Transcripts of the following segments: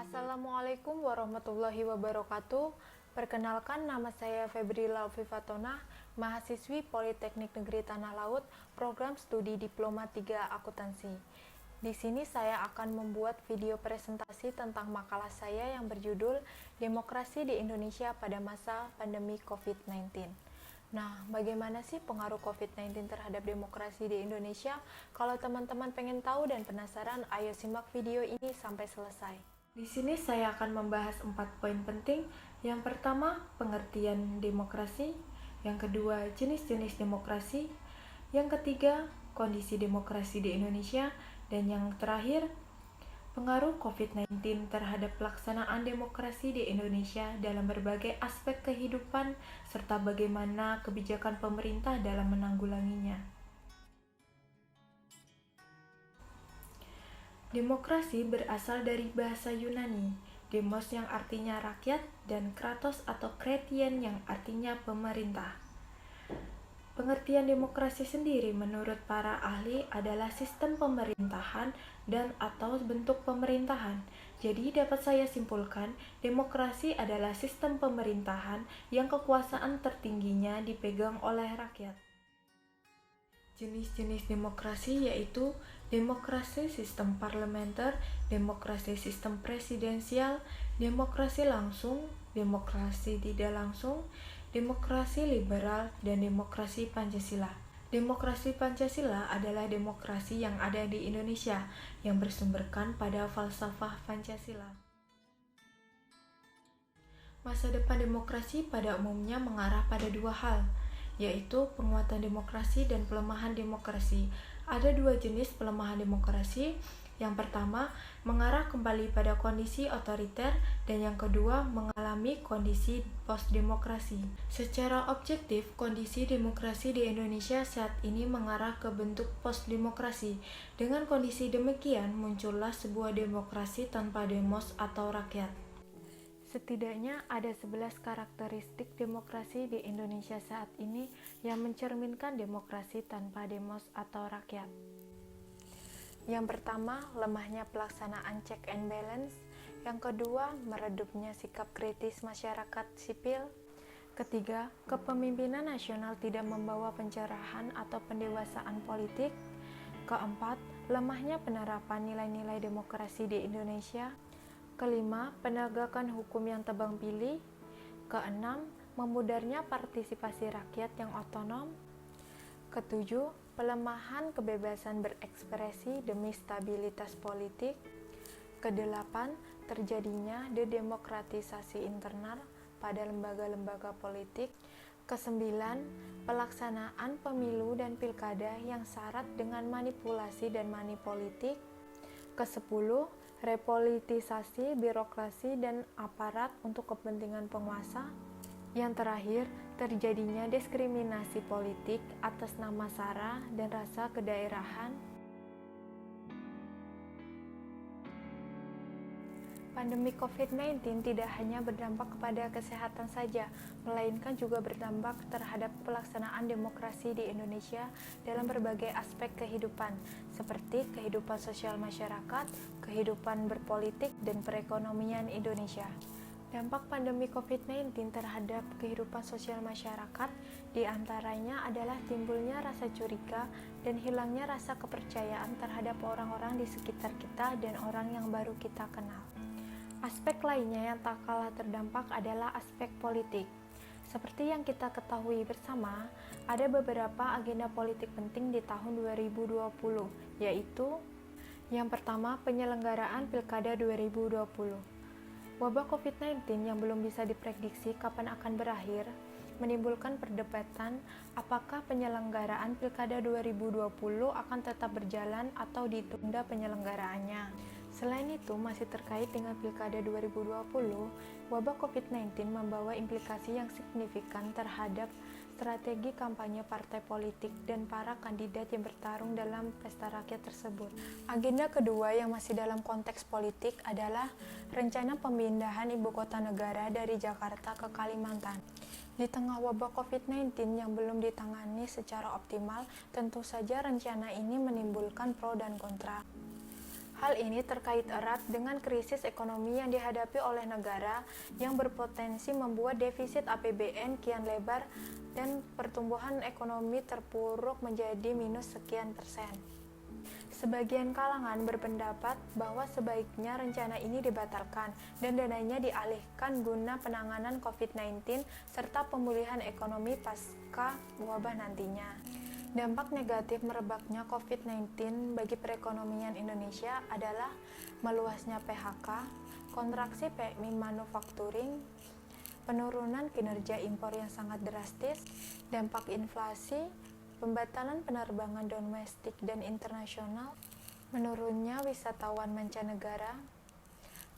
Assalamualaikum warahmatullahi wabarakatuh. Perkenalkan, nama saya Febrila Alfifatona, mahasiswi Politeknik Negeri Tanah Laut, program studi Diploma 3 Akuntansi. Di sini saya akan membuat video presentasi tentang makalah saya yang berjudul Demokrasi di Indonesia pada masa pandemi COVID-19. Nah, bagaimana sih pengaruh COVID-19 terhadap demokrasi di Indonesia? Kalau teman-teman pengen tahu dan penasaran, ayo simak video ini sampai selesai. Di sini saya akan membahas 4 poin penting. Yang pertama, pengertian demokrasi. Yang kedua, jenis-jenis demokrasi. Yang ketiga, kondisi demokrasi di Indonesia. Dan yang terakhir, pengaruh COVID-19 terhadap pelaksanaan demokrasi di Indonesia dalam berbagai aspek kehidupan, serta bagaimana kebijakan pemerintah dalam menanggulanginya. Demokrasi berasal dari bahasa Yunani, demos yang artinya rakyat, dan kratos atau kretien yang artinya pemerintah. Pengertian demokrasi sendiri menurut para ahli adalah sistem pemerintahan dan atau bentuk pemerintahan. Jadi dapat saya simpulkan, demokrasi adalah sistem pemerintahan yang kekuasaan tertingginya dipegang oleh rakyat. Jenis-jenis demokrasi yaitu demokrasi sistem parlementer, demokrasi sistem presidensial, demokrasi langsung, demokrasi tidak langsung, demokrasi liberal, dan demokrasi Pancasila. Demokrasi Pancasila adalah demokrasi yang ada di Indonesia yang bersumberkan pada falsafah Pancasila. Masa depan demokrasi pada umumnya mengarah pada dua hal, yaitu penguatan demokrasi dan pelemahan demokrasi. Ada dua jenis pelemahan demokrasi. Yang pertama, mengarah kembali pada kondisi otoriter, dan yang kedua, mengalami kondisi post-demokrasi. Secara objektif, kondisi demokrasi di Indonesia saat ini mengarah ke bentuk post-demokrasi. Dengan kondisi demikian, muncullah sebuah demokrasi tanpa demos atau rakyat. Setidaknya ada 11 karakteristik demokrasi di Indonesia saat ini yang mencerminkan demokrasi tanpa demos atau rakyat. Yang pertama, lemahnya pelaksanaan check and balance. Yang kedua, meredupnya sikap kritis masyarakat sipil. Ketiga, kepemimpinan nasional tidak membawa pencerahan atau pendewasaan politik. Keempat, lemahnya penerapan nilai-nilai demokrasi di Indonesia. Kelima, penegakan hukum yang tebang pilih. Keenam, memudarnya partisipasi rakyat yang otonom. Ketujuh, pelemahan kebebasan berekspresi demi stabilitas politik. Kedelapan, terjadinya dedemokratisasi internal pada lembaga-lembaga politik. Kesembilan, pelaksanaan pemilu dan pilkada yang syarat dengan manipulasi dan manipolitik. Kesepuluh, repolitisasi birokrasi dan aparat untuk kepentingan penguasa. Yang terakhir, terjadinya diskriminasi politik atas nama SARA dan rasa kedaerahan. Pandemi COVID-19 tidak hanya berdampak kepada kesehatan saja, melainkan juga berdampak terhadap pelaksanaan demokrasi di Indonesia dalam berbagai aspek kehidupan, seperti kehidupan sosial masyarakat, kehidupan berpolitik, dan perekonomian Indonesia. Dampak pandemi COVID-19 terhadap kehidupan sosial masyarakat diantaranya adalah timbulnya rasa curiga dan hilangnya rasa kepercayaan terhadap orang-orang di sekitar kita dan orang yang baru kita kenal. Aspek lainnya yang tak kalah terdampak adalah aspek politik. Seperti yang kita ketahui bersama, ada beberapa agenda politik penting di tahun 2020, yaitu yang pertama, penyelenggaraan Pilkada 2020. Wabah COVID-19 yang belum bisa diprediksi kapan akan berakhir, menimbulkan perdebatan apakah penyelenggaraan Pilkada 2020 akan tetap berjalan atau ditunda penyelenggaraannya. Selain itu, masih terkait dengan Pilkada 2020, wabah COVID-19 membawa implikasi yang signifikan terhadap strategi kampanye partai politik dan para kandidat yang bertarung dalam pesta rakyat tersebut. Agenda kedua yang masih dalam konteks politik adalah rencana pemindahan ibu kota negara dari Jakarta ke Kalimantan. Di tengah wabah COVID-19 yang belum ditangani secara optimal, tentu saja rencana ini menimbulkan pro dan kontra. Hal ini terkait erat dengan krisis ekonomi yang dihadapi oleh negara yang berpotensi membuat defisit APBN kian lebar dan pertumbuhan ekonomi terpuruk menjadi minus sekian persen. Sebagian kalangan berpendapat bahwa sebaiknya rencana ini dibatalkan dan dananya dialihkan guna penanganan COVID-19 serta pemulihan ekonomi pasca wabah nantinya. Dampak negatif merebaknya COVID-19 bagi perekonomian Indonesia adalah meluasnya PHK, kontraksi PMI manufacturing, penurunan kinerja impor yang sangat drastis, dampak inflasi, pembatalan penerbangan domestik dan internasional, menurunnya wisatawan mancanegara,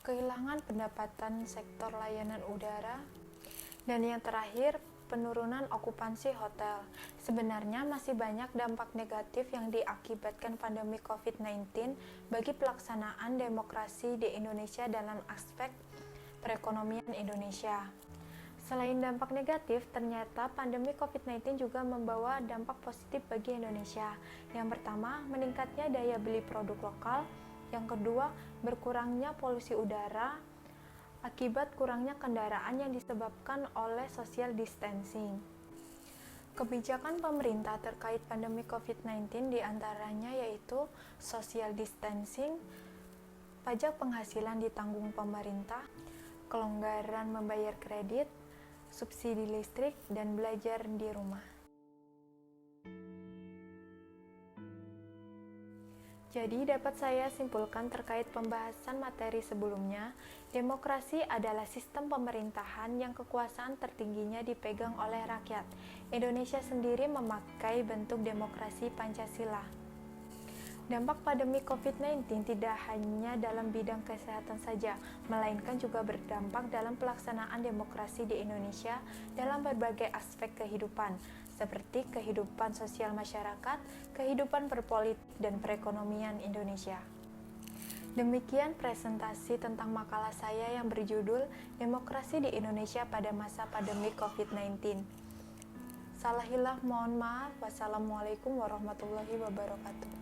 kehilangan pendapatan sektor layanan udara, dan yang terakhir, penurunan okupansi hotel. Sebenarnya masih banyak dampak negatif yang diakibatkan pandemi COVID-19 bagi pelaksanaan demokrasi di Indonesia dalam aspek perekonomian Indonesia. Selain dampak negatif, ternyata pandemi COVID-19 juga membawa dampak positif bagi Indonesia. Yang pertama, meningkatnya daya beli produk lokal. Yang kedua, berkurangnya polusi udara akibat kurangnya kendaraan yang disebabkan oleh social distancing. Kebijakan pemerintah terkait pandemi COVID-19 diantaranya yaitu social distancing, pajak penghasilan ditanggung pemerintah, kelonggaran membayar kredit, subsidi listrik, dan belajar di rumah. Jadi dapat saya simpulkan terkait pembahasan materi sebelumnya, demokrasi adalah sistem pemerintahan yang kekuasaan tertingginya dipegang oleh rakyat. Indonesia sendiri memakai bentuk demokrasi Pancasila. Dampak pandemi COVID-19 tidak hanya dalam bidang kesehatan saja, melainkan juga berdampak dalam pelaksanaan demokrasi di Indonesia dalam berbagai aspek kehidupan, seperti kehidupan sosial masyarakat, kehidupan berpolitik, dan perekonomian Indonesia. Demikian presentasi tentang makalah saya yang berjudul Demokrasi di Indonesia pada Masa Pandemi COVID-19. Salah hilaf mohon maaf. Wassalamualaikum warahmatullahi wabarakatuh.